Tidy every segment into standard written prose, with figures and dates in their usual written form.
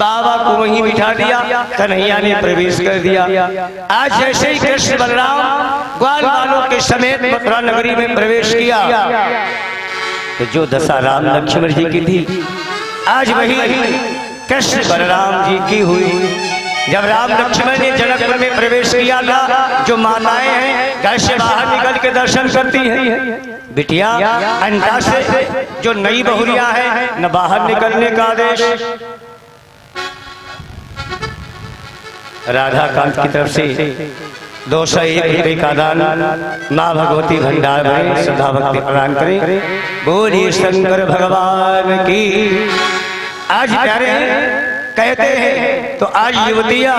बाबा को वहीं बिठा दिया, कन्हैया ने प्रवेश कर दिया। आज जैसे ही कृष्ण बलराम ग्वाल बालों के समेत मथुरा नगरी में प्रवेश किया तो जो दशा राम लक्ष्मण जी की थी आज वही कृष्ण बलराम जी की हुई। जब राम लक्ष्मण ने जनकपुर में प्रवेश किया था, जो माताएं हैं घर से बाहर निकल के दर्शन करती हैं, बिटिया अंडा से जो नई बहुरिया है न बाहर निकलने का आदेश। राधा कांत की तरफ से 201 रुपये का दान माँ भगवती भंडार में श्रद्धा भक्ति प्रदान करें। बोलिए शंकर भगवान की। आज प्यारे कहते हैं तो आज युवतियां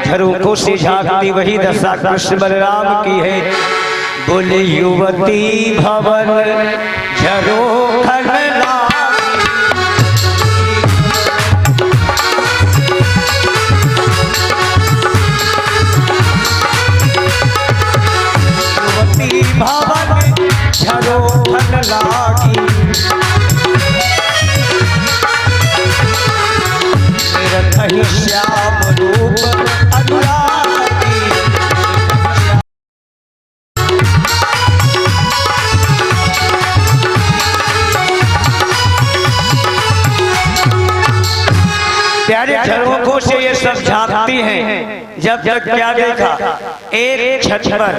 झरोखों से झांकती वही दशा कृष्ण बलराम की है। बोले युवती भवन झरोखन युवती भवन झरोखन लागी, श्याम रूप अनुरागी। प्यारे झरोखों से ये सब झांकती हैं। जब तक क्या देखा, एक छत पर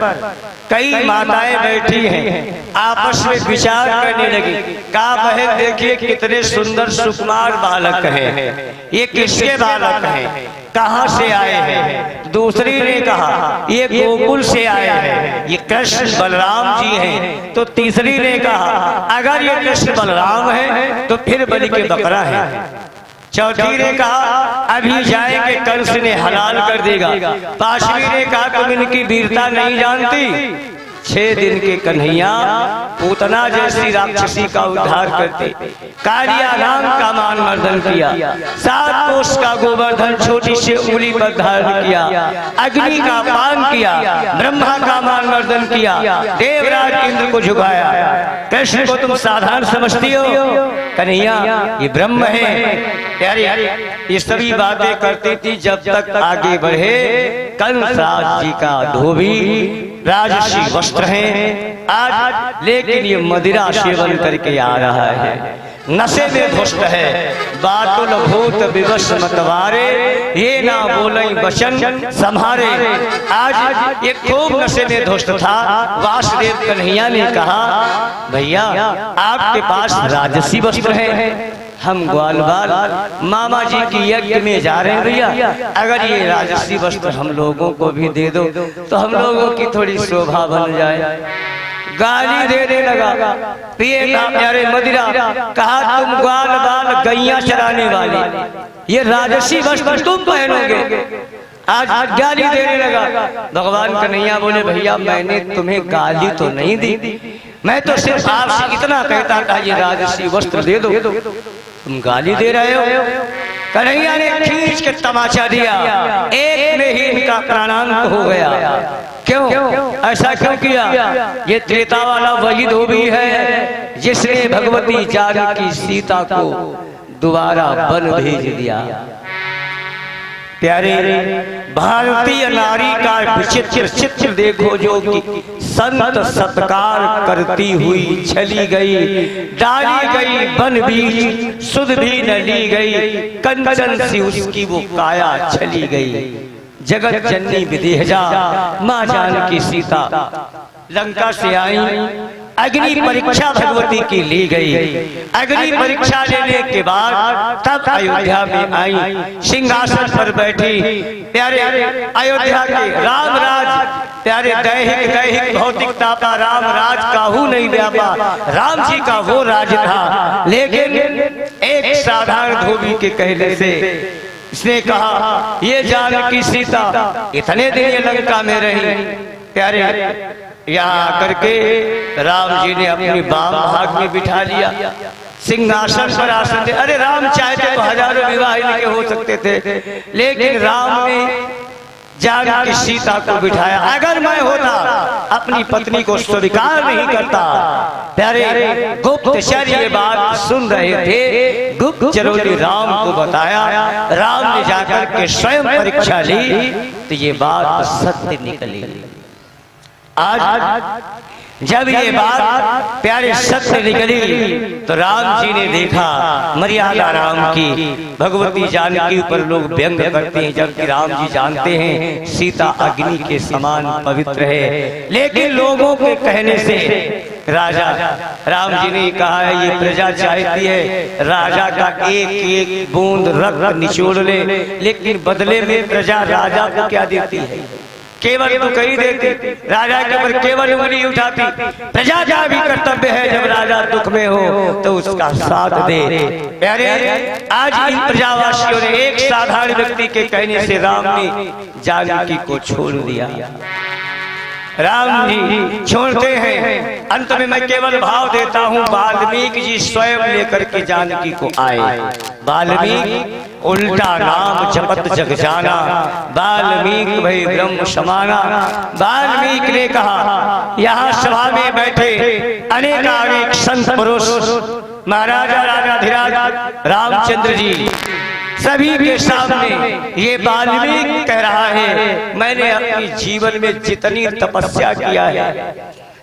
कई माताएं बैठी हैं, आपस में विचार करने लगी। कहा बहन देखिए कितने सुंदर सुकुमार बालक हैं, ये किसके बालक हैं, कहाँ से आए हैं। दूसरी ने कहा ये गोकुल से आए हैं, ये कृष्ण बलराम जी हैं। तो तीसरी ने कहा अगर ये कृष्ण बलराम है तो फिर बलि के बकरा है। चौथी ने कहा अभी जाएंगे कंस ने हलाल कर देगा। पांचवी ने कहा तुम इनकी वीरता नहीं जानती। 6 दिन के कन्हैया पूतना जैसी राक्षसी का उद्धार करते, कालिया नाम का मान मर्दन किया, 7 कोष का गोवर्धन छोटी से उंगली पर धारण किया, अग्नि का पान किया, ब्रह्मा का मान मर्दन किया, देवराज इंद्र को झुकाया। कृष्ण को तुम साधारण समझती हो, कन्हैया ये ब्रह्म है। प्यारी ये सभी बातें करती थी जब तक आगे बढ़े कंसराज जी का धोबी राजसी वस्त्र हैं आज, लेकिन ये मदिरा सेवन करके आ रहा है, नशे में धुष्ट है। बातुल भूत विवश मतवारे, ये ना बोले वचन संहारे। आज ये खूब नशे में धुष्ट था। वासुदेव कन्हैया ने कहा भैया आपके पास राजसी वस्त्र है, हम ग्वाल बाल मामा जी की यज्ञ में जा रहे हैं भैया, अगर ये राजसी वस्त्र हम लोगों को भी दे दो तो हम लोगों की थोड़ी शोभा बन जाए। गाली देने लगा, पिएगा प्यारे मदिरा। कहा तुम ग्वाल बाल गैया चराने वाले, ये राजसी वस्त्र तुम पहनोगे। आज गाली देने लगा। भगवान कन्हैया बोले भैया मैंने तुम्हें गाली तो नहीं दी, मैं तो सिर्फ आपसे इतना कहता था ये राजसी वस्त्र दे दो, तुम गाली दे रहे हो। कन्हैया ने खींच के तमाचा दिया, एक में ही इनका प्राणांत हो गया। क्यों ऐसा क्यों किया? ये त्रेता वाला वही धोबी है जिसने भगवती जानकी सीता को दोबारा वन भेज दिया। प्यारे भारतीय नारी का विचित्र चित्र देखो, जो कि संत सत्कार करती हुई चली गई, डाली गई वन बीच, सुध भी न ली गई, कंचन सी उसकी वो काया चली गई। जगत जननी विदेहजा माँ जानकी सीता लंका से आई, अग्नि परीक्षा भगवती की ली गई। अग्नि परीक्षा लेने के बाद तब अयोध्या में आई, सिंहासन पर बैठी। प्यारे अयोध्या के रामराज, प्यारे दैहिक भौतिकता का रामराज काहू नहीं व्यापा, राम जी का वो राज था। लेकिन एक साधारण धोबी के कहने से इसने कहा ये जानकी सीता इतने दिन ये लंका में रही। प्यारे यहाँ करके राम जी ने अपनी बाम भाग में बिठा लिया, सिंहासन पर आसन दे। अरे राम चाहते तो हजारों विवाह इनके हो सकते थे, लेकिन राम ने जानकी सीता को बिठाया। अगर मैं होता अपनी पत्नी को स्वीकार नहीं करता। प्यारे गुप्तचर ये बात सुन रहे थे। गुप्तचरों ने राम को बताया। राम ने जाकर के स्वयं परीक्षा ली तो ये बात सत्य निकली। आज जब ये बात प्यारे सत्य निकली तो राम जी ने देखा मर्यादा राम की। भगवती जानकी पर लोग व्यंग करते हैं, जबकि राम जी जानते हैं सीता अग्नि के समान पवित्र है। लेकिन लोगों के कहने से राजा राम जी ने कहा है ये प्रजा चाहती है राजा का एक एक बूंद रक्त निचोड़ ले, लेकिन बदले में प्रजा राजा को क्या देती है? केवल तो कही देती, राजा के ऊपर केवल उंगली उठाती। प्रजा का भी कर्तव्य है जब राजा दुख में हो तो उसका साथ दे। प्यारे आज इन प्रजावासियों ने एक साधारण व्यक्ति के कहने से राम ने जानकी को छोड़ दिया। राम जी छोड़ते हैं। अंत में मैं केवल भाव देता हूँ वाल्मीकि जी स्वयं लेकर के जानकी को आए। वाल्मीकि उल्टा नाम जपत जग जाना, वाल्मीकि भई ब्रह्म समाना। वाल्मीकि ने कहा यहाँ सभा में बैठे अनेक संत पुरुष महाराजा राजाधिराज रामचंद्र जी सभी के सामने ये वाल्मीकि कह रहा है मैंने अपनी जीवन में जितनी तपस्या किया है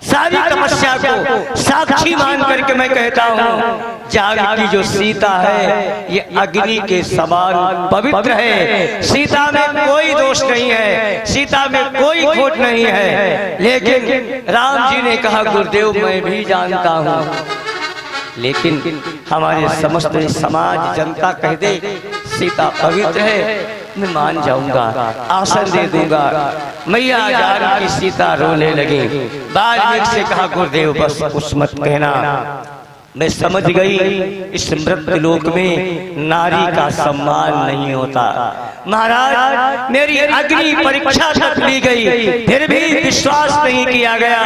सारी तपस्या को साक्षी मान करके मैं कहता हूँ जानकी जो सीता है ये अग्नि के समान पवित्र है। सीता में कोई दोष नहीं है, सीता में कोई खोट नहीं है। लेकिन राम जी ने कहा गुरुदेव मैं भी जानता हूँ, लेकिन हमारे समस्त समाज जनता कह दे सीता पवित्र है मैं मान जाऊंगा, आसन दे दूंगा। मैया जानकी सीता रोने लगी। वाल्मीकि से कहा गुरुदेव बस कुछ मत कहना, मैं समझ गई इस मृत्यु लोक में नारी का सम्मान नहीं होता। महाराज मेरी अग्नि परीक्षा तक ली गई फिर भी विश्वास नहीं किया गया।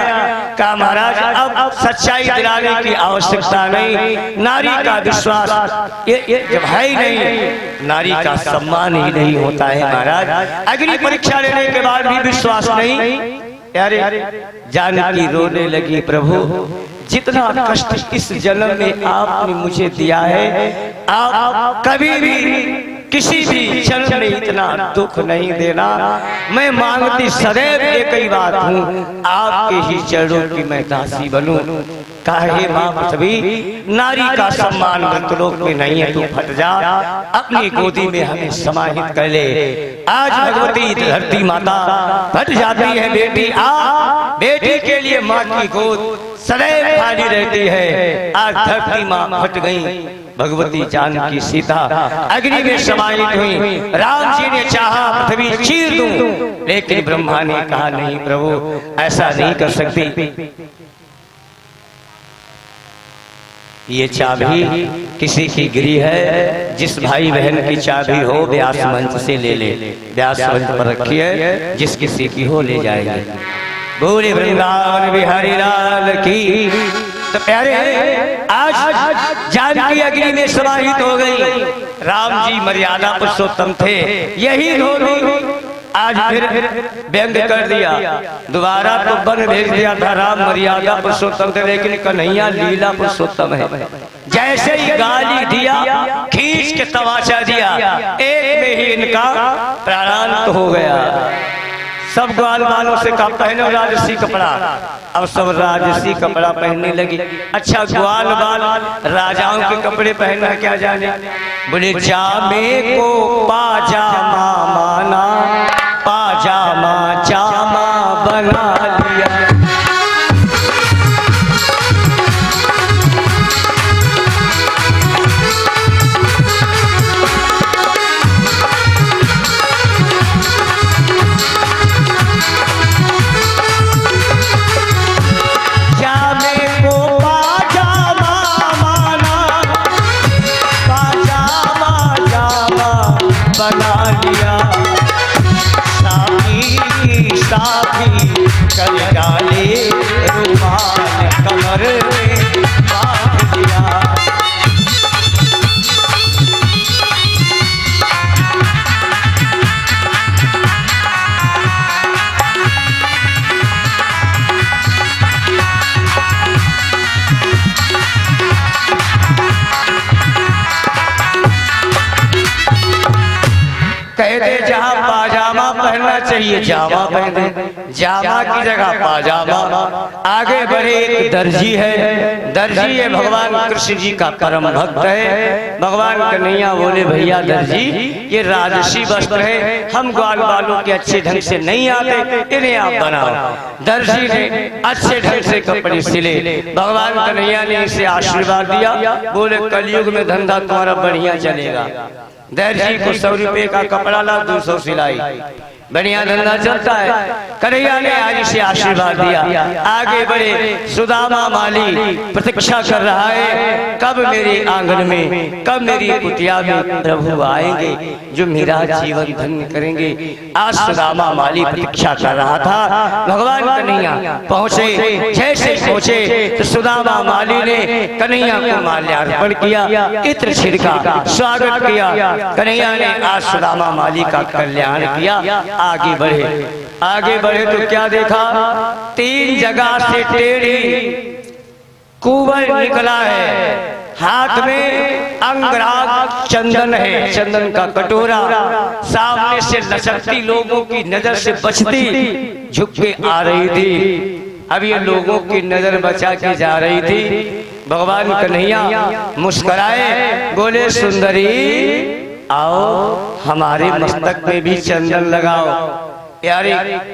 कहा महाराज अब सच्चाई दिलाने की आवश्यकता नहीं, नारी का विश्वास ये जब है ही नहीं नारी का सम्मान ही नहीं होता है। महाराज अग्नि परीक्षा लेने के बाद भी विश्वास नहीं। यारे जानकी रोने लगी प्रभु जितना कष्ट इस जन्म में आपने मुझे दिया है आप कभी भी किसी भी जन्म में इतना दुख नहीं देना। मैं मांगती सदैव एक ही बात हूँ आपके ही चरणों की मैं दासी बनूं। काहे माँ पृथ्वी नारी का सम्मान मृतलोक में नहीं है, तू फट जा अपनी गोदी में हमें समाहित कर ले। आज भगवती धरती माता फट जाती है बेटी आ बेटी के लिए माँ की गोद सदैव खाली रहती है। आज धरती माँ फट गई, भगवती जानकी सीता अग्नि में समाहित हुई। राम जी ने चाहा पृथ्वी चीर दूं, लेकिन ब्रह्मा ने कहा नहीं प्रभु ऐसा नहीं कर सकती। ये चाबी किसी की गिरी है, जिस भाई बहन की चाबी हो व्यास मंच से ले ले, व्यास मंच पर रखी है, जिस किसी की हो ले जाएंगे। बोले वृंदावन बिहारी लाल की। तो प्यारे आज जानकी अग्नि में समाहित हो गई। राम जी मर्यादा पुरुषोत्तम थे, यही रोनी आज फिर व्यंग कर दिया। दोबारा तो वन भेज दिया था राम मर्यादा पुरुषोत्तम थे, लेकिन कन्हैया लीला पुरुषोत्तम है। जैसे ही गाली दिया खींच के तमाचा दिया, एक में ही इनका प्राणांत हो गया। सब ग्वाल वालों से कहा पहनो राजसी कपड़ा, अब सब राजसी कपड़ा पहनने लगी। अच्छा ग्वाल वाल राजाओं के कपड़े पहनना क्या जाने, बोले जामे को पाजामा माना, पाजामा जामा बना लिया। कर डाले रुमाल कमर में बांध दिया। कहते जहाँ पाजामा पहनना चाहिए जामा पहने, जामा की जगह पाजामा। आगे बढ़े एक दर्जी है, दर्जी ये भगवान कृष्ण जी का परम भक्त है। भगवान कन्हैया बोले भैया दर्जी ये राजसी वस्त्र है, हम ग्वाल वालों के अच्छे ढंग से नहीं आते, इन्हें आप बनाओ। दर्जी ने अच्छे ढंग से कपड़े सिले, भगवान कन्हैया ने इसे आशीर्वाद दिया, बोले कलयुग में धंधा तुम्हारा बढ़िया चलेगा। दर्जी को 100 रुपए का कपड़ा ला, 200 सिलाई, बढ़िया धंधा चलता है। कन्हैया ने आज इसे आशीर्वाद दिया। आगे बढ़े सुदामा माली प्रतीक्षा कर रहा है, कब मेरे आंगन में, कब मेरी कुटिया में प्रभु आएंगे जो मेरा जीवन धन्य करेंगे। आज सुदामा माली प्रतीक्षा कर रहा था। भगवान कन्हैया पहुँचे, जैसे पहुँचे तो सुदामा माली ने कन्हैया को माल्यार्पण किया, इत्र छिड़का, स्वागत किया। कन्हैया ने आज सुदामा माली का कल्याण किया। आगे बढ़े तो क्या देखा, 3 जगह से टेढ़ी कुंवर निकला है, हाथ में अंगराग चंदन है, चंदन का कटोरा, सामने से लचकती लोगों की नजर से बचती झुक के आ रही थी। अब ये लोगों की नजर बचा के जा रही थी। भगवान कन्हैया मुस्कुराए, बोले सुंदरी आओ हमारे मस्तक में भी चंदन लगाओ। प्यारी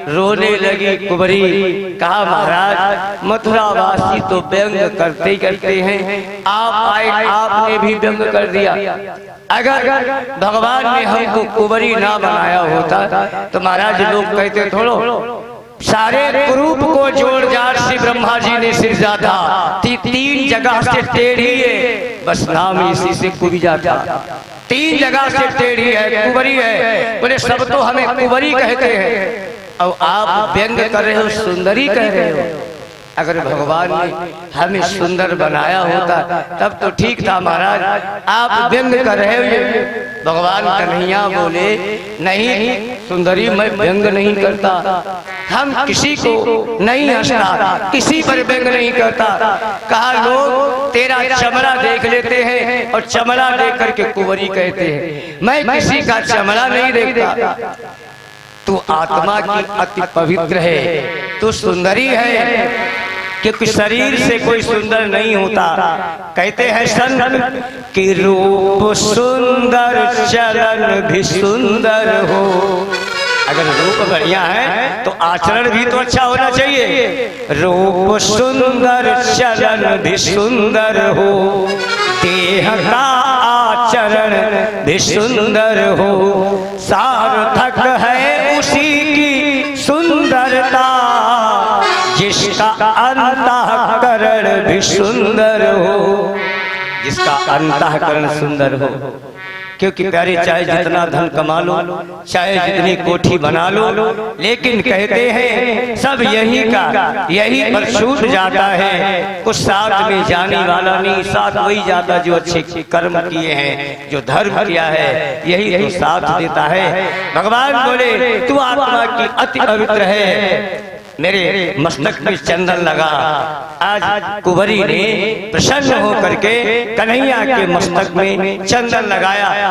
रोने लगी कुंवरी, कहा महाराज मथुरावासी तो व्यंग करते ही करते हैं, आप आए आपने भी व्यंग कर दिया। अगर भगवान ने हमको कुंवरी ना बनाया होता तो महाराज लोग कहते थोड़ो सारे कुरूप को जोड़ जाड़ से ब्रह्मा जी ने सिरजा था, 3 जगह से टेढ़ी है, बस नाम इसी से कुबिजा था। 3 जगह से टेढ़ी है, कुंवरी है, बोले सब तो हमें कुंवरी कहते हैं, अब आप व्यंग कर रहे हो, सुंदरी कह रहे हो। अगर भगवान ने हमें सुंदर बनाया होता तब तो ठीक था महाराज, आप व्यंग कर रहे हो। भगवान कन्हैया बोले नहीं सुंदरी मैं व्यंग नहीं करता, हम किसी को नहीं हंसता, किसी पर व्यंग नहीं करता। कहा लोग तेरा चमड़ा देख लेते हैं और चमड़ा देख करके कुंवरी कहते हैं, मैं किसी का चमड़ा नहीं देखता। तू आत्मा की अति पवित्र है, तू सुंदरी है, क्योंकि शरीर से कोई सुंदर नहीं होता। कहते हैं संत कि रूप सुंदर चलन भी सुंदर हो। अगर रूप बढ़िया है तो आचरण भी तो अच्छा होना चाहिए। रूप सुंदर चलन भी सुंदर हो, देह का आचरण भी सुंदर हो, सार्थक है उसी की सुंदरता जिसका अंतःकरण भी सुंदर हो, जिसका अंतःकरण सुंदर हो। क्योंकि प्यारे चाहे जितना धन कमा लो, चाहे जितनी कोठी बना लो, लेकिन कहते हैं सब यही का यही पर छूट जाता है, कुछ साथ में जाने वाला नहीं, साथ वही जाता जो अच्छे कर्म किए हैं, जो धर्म किया है, यही तो साथ देता है। भगवान बोले तू आत्मा की अति पवित्र है, मेरे मस्तक में चंदन लगा। आज कुंवरी ने प्रसन्न होकर के कन्हैया के मस्तक में चंदन लगाया।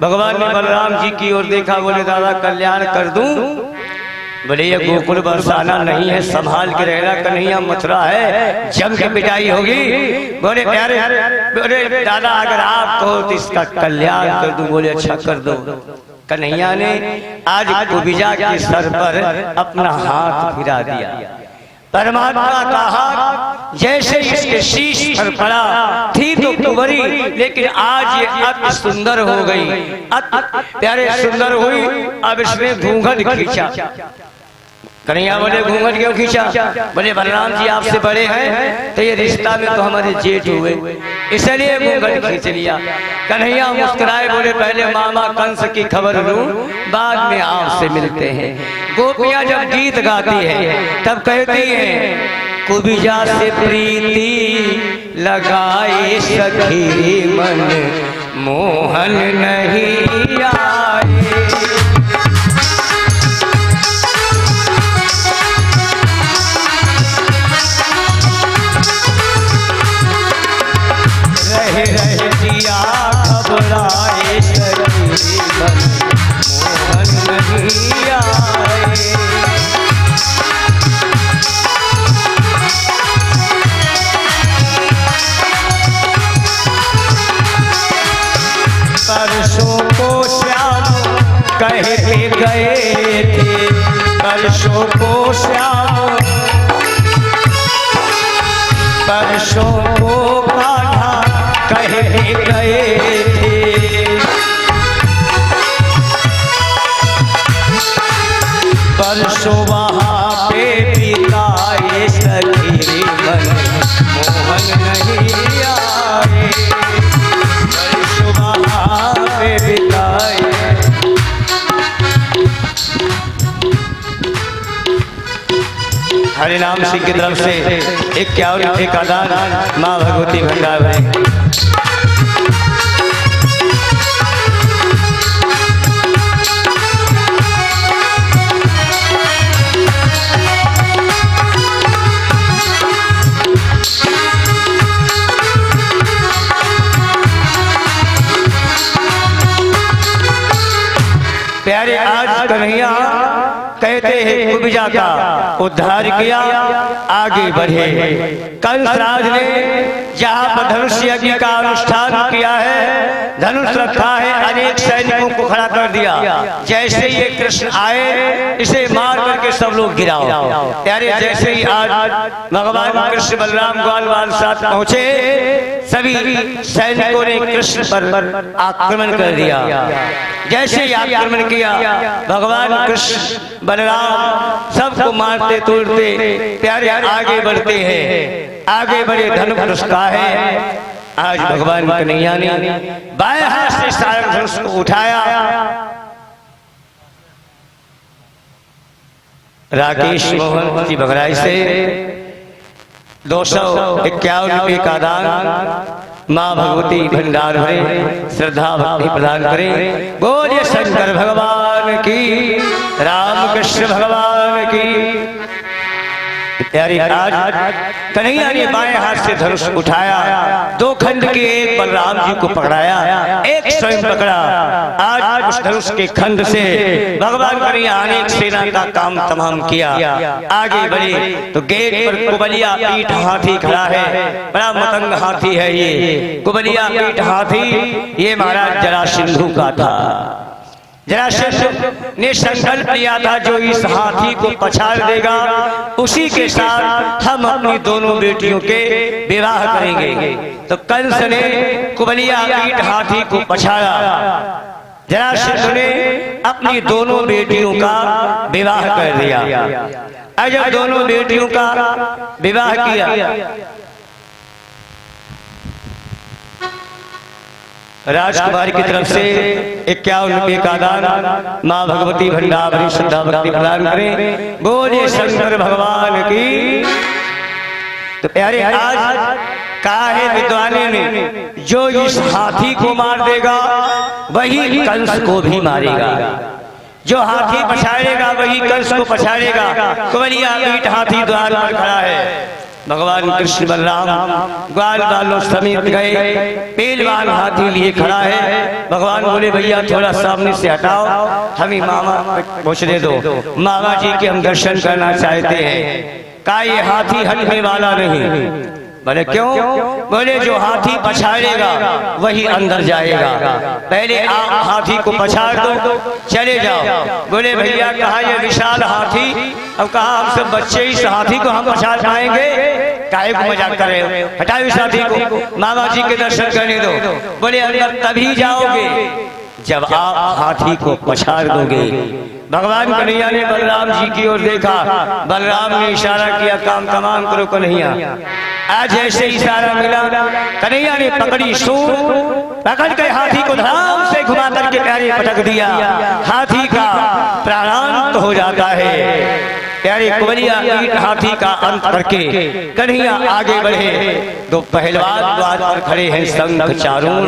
भगवान ने बलराम जी की ओर देखा, बोले दादा कल्याण कर दूं? बोले ये गोकुल बरसाना नहीं है, संभाल के रहना, कन्हैया मथुरा है, जम के पिटाई होगी। बोले प्यारे, बोले दादा अगर आप कहो तो इसका कल्याण कर दूं। बोले अच्छा कर दो। कन्हैया ने आज कुबिजा के सर पर अपना हाथ फिरा दिया। परमात्मा का हाथ जैसे इसके शीश पर पड़ा, थी तो कुंवरी, लेकिन आज ये अति सुंदर हो गई, प्यारे सुंदर हुई। अब इसने घूंघट खींचा। कन्हैया बोले घूंघट क्यों खींचा? बोले बलराम जी आपसे बड़े हैं तो ये रिश्ता में तो हमारे जेठ हुए, इसलिए घूंघट खींच लिया। कन्हैया मुस्कुराए, बोले पहले मामा कंस की खबर लूं, बाद में आपसे मिलते हैं। गोपियां जब गीत गाती है तब कहती हैं कुबिजा से प्रीति लगाए सखी मन मोहन नहीं आए। रह दिया घबराए सखी मन कह के गए थे परसों को श्याम, परसों को कान्हा कह के गए थे। परसों वहाँ पे बिताए सखी मन मोहन नहीं आए, परसों वहाँ पे बिताए। हरिनाम सिंह की तरफ से 51 रुपये का दान माँ भगवती भंडार है। प्यारे आज कन्हैया कहते हैं कुब्जा का उद्धार किया, आगे बढ़े। कंसराज ने जहाँ पर धनुष यज्ञ का अनुष्ठान किया है, धनुष रखा है, अनेक सैनिकों को खड़ा कर दिया। जैसे ये कृष्ण आए इसे मार करके सब लोग गिराओ। प्यारे जैसे ही आज भगवान कृष्ण बलराम ग्वाल साथ पहुंचे, सभी सैनिकों ने कृष्ण पर आक्रमण कर दिया। जैसे ही आक्रमण किया, भगवान कृष्ण बलराम सबको मारते तोड़ते प्यारे आगे बढ़ते हैं। आगे बढ़े, धनुष का है। आज भगवान कन्हैया ने बाएं हाथ से सारंग धनुष को उठाया। राकेश मोहन जी बघराई से 251 रुपये का दान माँ भगवती भंडार में श्रद्धा भक्ति प्रदान करें। बोलिए शंकर भगवान की, रामकृष्ण भगवान की। प्यारी आज कन्हैया ने बाएं हाथ से धनुष उठाया, 2 खंड के एक बलराम जी को पकड़ाया, एक स्वयं पकड़ा। आज उस धनुष के खंड से भगवान कन्हैया अनेक सेना का काम तमाम किया। आगे बढ़े तो गेट पर कुबलिया पीठ हाथी खड़ा है, बड़ा मतंग हाथी है ये कुबलिया पीठ हाथी। ये महाराज जरासंधु का था। जरासंध ने संकल्प लिया था जो इस हाथी को पछाड़ देगा उसी के साथ हम अपनी दोनों बेटियों के विवाह करेंगे। तो कंस ने कुबलिया पीठ हाथी को पछाड़ा। जरासंध ने अपनी दोनों बेटियों का विवाह कर दिया। जब दोनों बेटियों का विवाह किया, राजकुमारी की तरफ से 51 रुपये का दान माँ भगवती भंडार श्रद्धा भक्ति प्रदान करें। बोलिए शंकर भगवान की। तो प्यारे आज कहा है विद्वानों ने, जो इस हाथी को मार देगा वही कंस को भी मारेगा। जो हाथी पछाड़ेगा वही कंस को पछाड़ेगा। कुबलिया पीठ हाथी द्वार पर खड़ा है। भगवान कृष्ण बलराम ग्वाल बालों समेत गए, पहलवान हाथी लिए खड़ा है। भगवान बोले भैया थोड़ा सामने से हटाओ, हमें मामा पहुंचने दो, मामा जी के हम दर्शन करना चाहते हैं। कहा ये हाथी हटने वाला नहीं। बोले क्यों? बोले जो हाथी पछाड़ेगा वही अंदर जाएगा, पहले आप हाथी को पछाड़ दो, चले जाओ। बोले भैया कहा ये विशाल हाथी, अब कहा हम सब बच्चे इस हाथी को हम पछाड़ पाएंगे, काहे को मजाक कर रहे हो, हटाओ इस हाथी को, मामा जी के दर्शन करने दो। बोले अंदर तभी जाओगे जब आप हाथी को पछाड़ दोगे। भगवान कन्हैया ने बलराम जी की ओर देखा, बलराम ने इशारा किया काम तमाम करो कन्हैया। आज जैसे इशारा मिला, कन्हैया ने पकड़ी सूंड, पकड़ के हाथी को धड़ाम से घुमा करके प्यारे पटक दिया। हाथी का प्राणांत हो जाता है। प्यारे कुबलिया पीठ हाथी का अंत करके कन्हैया आगे बढ़े। दो पहलवान द्वार पर खड़े हैं संघ चारून।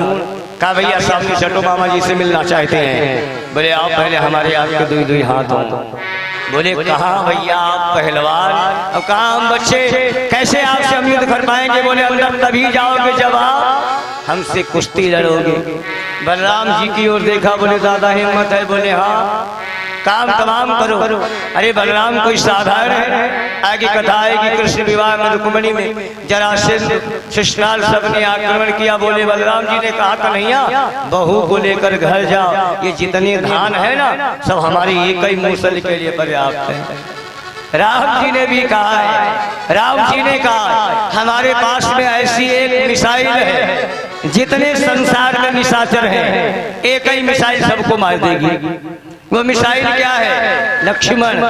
कहा भैया सामने चटो, मामा जी से मिलना चाहते हैं। बोले आप पहले हमारे आपके दुई दुई हाथ हो। बोले कहा भैया आप पहलवान, अब कहा हम बच्चे, कैसे आपसे हम युद्ध कर पाएंगे। बोले अंदर तभी जाओगे जब आप हमसे कुश्ती लड़ोगे। बलराम जी की ओर देखा, बोले दादा हिम्मत है। बोले हाँ। काम तमाम करो। अरे बलराम कोई साधारण है? आगे कथा आएगी कृष्ण विवाह में रुक्मिणी में जरासंध शिशुपाल सबने आक्रमण किया। बोले बलराम जी ने कहा कन्हैया बहू को लेकर घर जाओ, ये जितने धान है ना सब हमारी एक ही मूसल के लिए पर्याप्त है। राम जी ने भी कहा है, राम जी ने कहा हमारे पास में ऐसी एक मिसाइल है, जितने संसार में निशाचर हैं एक ही मिसाइल सबको मार देगी। वो मिसाइल क्या है? लक्ष्मण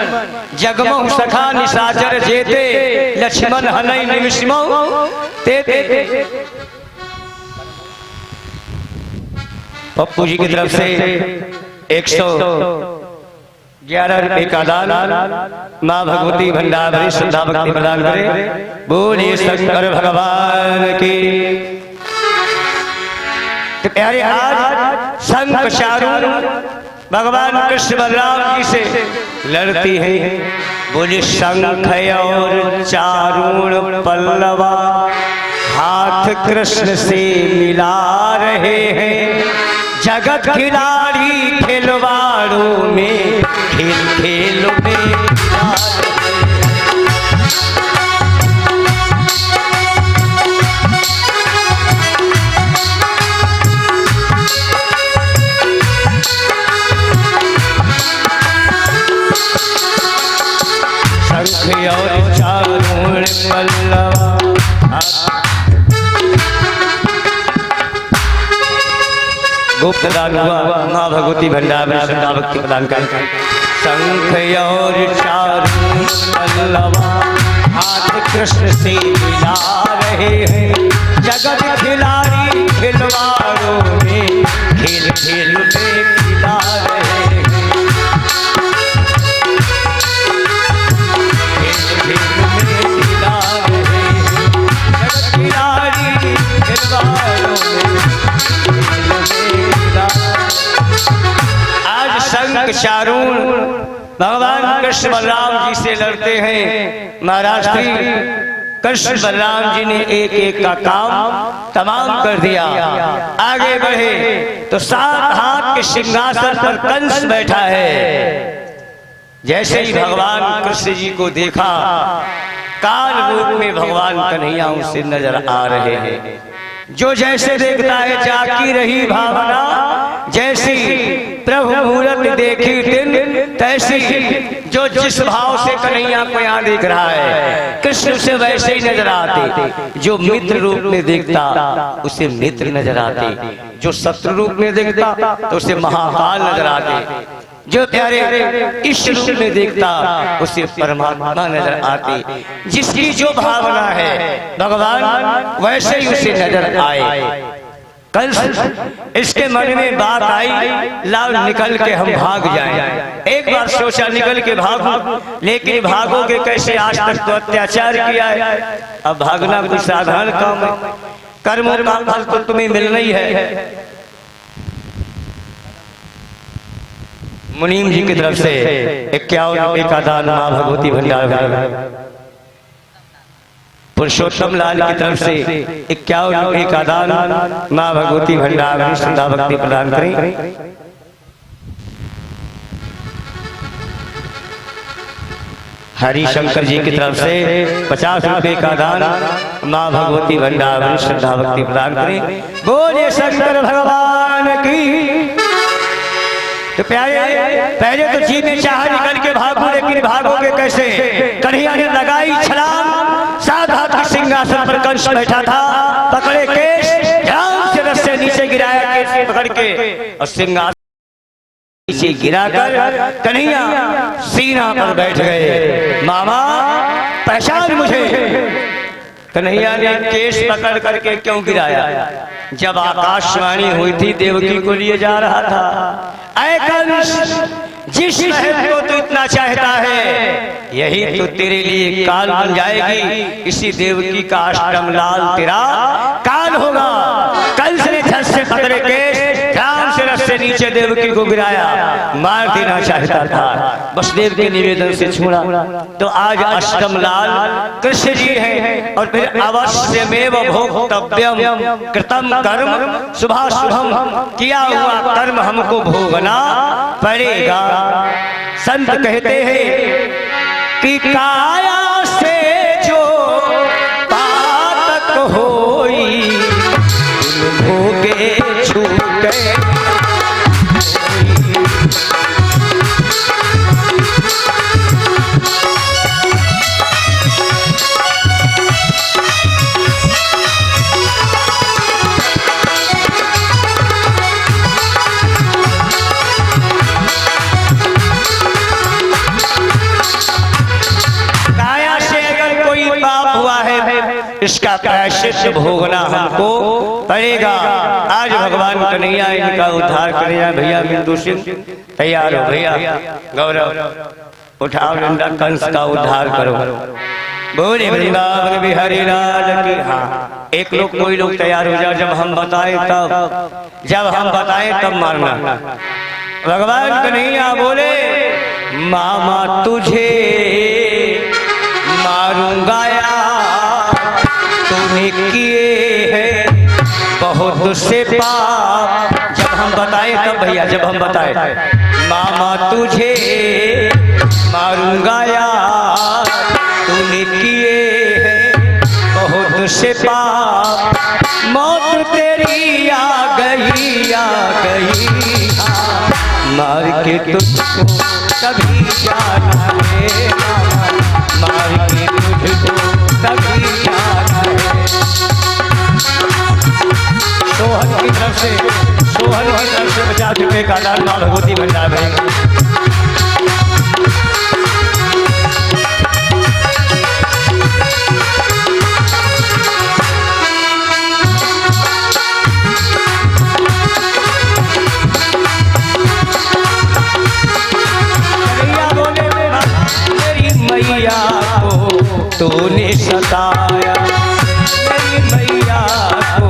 जगमोह सखा निशाचर जेते, लक्ष्मण हनई निमिषमो तेते। पप्पू जी की तरफ से 111 रुपए का दान माँ भगवती भंडार भरी श्रद्धा भक्ति प्रदान करे। बोलिए शंकर भगवान की। तो प्यारे आज शंख चारून भगवान कृष्ण बलराम जी से लड़ती है। बोले शंख और चारून पल्लवा हाथ कृष्ण से मिला रहे हैं, जगत खिलाड़ी खिलवाड़ों में खेल खेल में शंख और चारून पल्लवा गुप्त दान हुआ माँ भगवती भंडार में श्रद्धा भक्ति प्रदान कर। शंख और चारून पल्लवा हाथ कृष्ण से मिला रहे हैं, जगत खिलाड़ी खिलवाड़ों में खेल खेल में खिला रहे हैं, खेल खेल में खिला रहे हैं, जगत खिलाड़ी खिलवाड़ों में। आज शंख चारून भगवान कृष्ण बलराम जी से लड़ते हैं। महाराज श्री कृष्ण बलराम जी ने एक एक का काम तमाम कर दिया। आगे बढ़े तो 7 हाथ के सिंहासन पर कंस बैठा है। जैसे ही भगवान कृष्ण जी को देखा काल रूप में भगवान कन्हैया उनसे नजर आ रहे हैं। जो जैसे देखता है जाकी रही भावना, जैसी प्रभु मूरत देखी दिन तैसी। जो जिस भाव से कन्हैया को यहाँ देख रहा है कृष्ण से वैसे ही नजर आते। जो मित्र रूप में देखता उसे मित्र नजर आते, जो शत्रु रूप में देखता तो उसे महाकाल नजर आते, जो प्यारे इस रूप में देखता उसे परमात्मा नजर आती। जिसकी जो भावना है भगवान वैसे ही उसे नजर आए। कल इसके मन में बात आई लाओ निकल के हम भाग जाएं। एक बार सोचा निकल के भागो, लेकिन भागोगे कैसे? आज तक तो अत्याचार किया है, अब भागना कोई साधारण काम है। कर्मों का फल तो तुम्हें मिलना ही है। मुनीम जी की तरफ से 51 रुपए का दान माँ भगवती भंडार। पुरुषोत्तम लाल की तरफ से 51 रुपए का दान माँ भगवती भंडार श्रद्धा भक्ति प्रदान करें। हरिशंकर जी की तरफ से 50 रुपए का दान माँ भगवती भंडार श्रद्धा भक्ति प्रदान करें। बोलिए शंकर भगवान की। तो प्यारे पहले तो जी ने चाहा निकल के भागो, लेकिन भागोगे कैसे? कन्हैया ने लगाई छलांग। 7 हाथ के सिंहासन पर कंस बैठा था, पकड़े केश ध्यान से रस्से नीचे गिराया, केश पकड़ के और सिंहासन नीचे गिराकर कन्हैया सीना पर बैठ गए। मामा पहचान मुझे। कन्हैया ने केश पकड़ करके क्यों गिराया? जब आकाशवाणी हुई थी देवकी को लिए जा रहा था, ऐ कंस जिस महल को तू इतना चाहता है यही तो तेरे लिए काल बन जाएगी। इसी देवकी का अष्टम लाल तेरा काल होगा। कंस ने झट से पकड़े केश ध्यान से रस्से से नीचे देवकी को गिराया, मार देना चाहता था। वसुदेव के निवेदन से छोड़ा। तो आज अष्टम लाल कृष्ण जी हैं और फिर अवश्यमेव भोक्तव्यम कृतम कर्म शुभाशुभम, किया हुआ कर्म हमको भोगना पड़ेगा। संत कहते हैं कि काया से जो पातक होई भोगे छूटे। इसका प्रायश्चित भोगना हमको पड़ेगा। आज भगवान कन्हैया इनका उद्धार करेगा। भैया बिंदु सिंह तैयार हो, भैया गौरव उठाओ डंडा, कंस का उद्धार करो। बोले वृंदावन बिहारी लाल की। हाँ, एक लोग कोई लोग तैयार हो जाओ, जब हम बताएं तब, जब हम बताएं तब मारना। भगवान कन्हैया बोले मामा तुझे मारूंगा तूने किए हैं बहुत से पाप। जब हम बताएं तब भैया, जब हम बताएं मामा तुझे मारूंगा यार, तूने किए हैं बहुत से पाप। मौत तेरी आ गई मार के तुझको कभी जाना है, मार के तुझको कभी जाना है। सोहन की तरफ से, सोहन की तरफ से 50 रुपए का दान मां भगवती भंडार है। मैया को तूने सताया, मेरी मैया को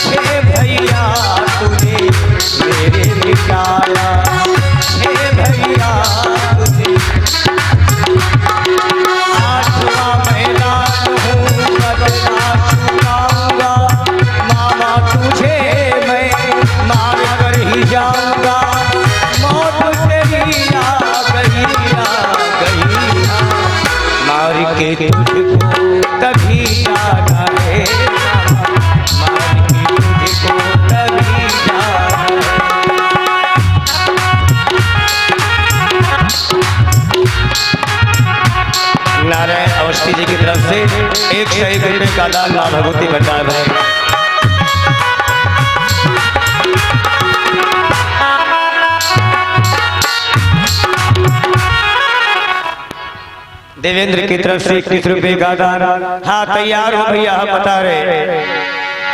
हे भैया तूने मेरे मिटाया, हे भैया तूने। आठवां मैदान हूँ बदला चुकाऊंगा, मामा तुझे मैं मार कर ही जाऊंगा। मौत तेरी मार के तुझको कभी जाना है, मार के तुझको कभी जाना है। नारायण अवस्थी जी की तरफ से 101 रुपये का दान मां भगवती भंडार है। देवेंद्र की तरफ से 21 रुपये का दान। हाँ तैयार हो भैया, हम बता रहे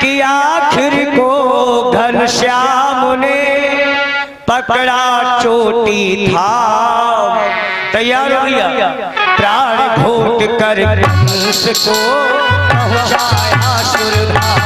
कि आखिर को घनश्याम ने पकड़ा चोटी था। तैयार हो भैया, प्राण घोट कर कंस को पहुंचाया सुरधाम।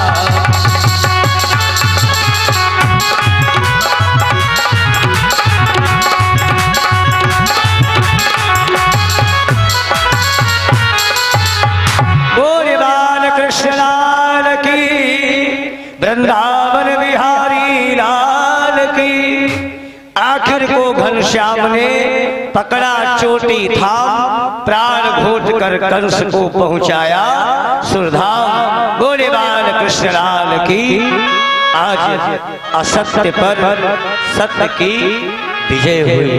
वृंदावन बिहारी लाल की। आखिर को घनश्याम ने पकड़ा चोटी था, प्राण घोट कर कंस को पहुंचाया सुरधाम। बोले बाल कृष्ण लाल की। आज असत्य पर सत्य की विजय हुई।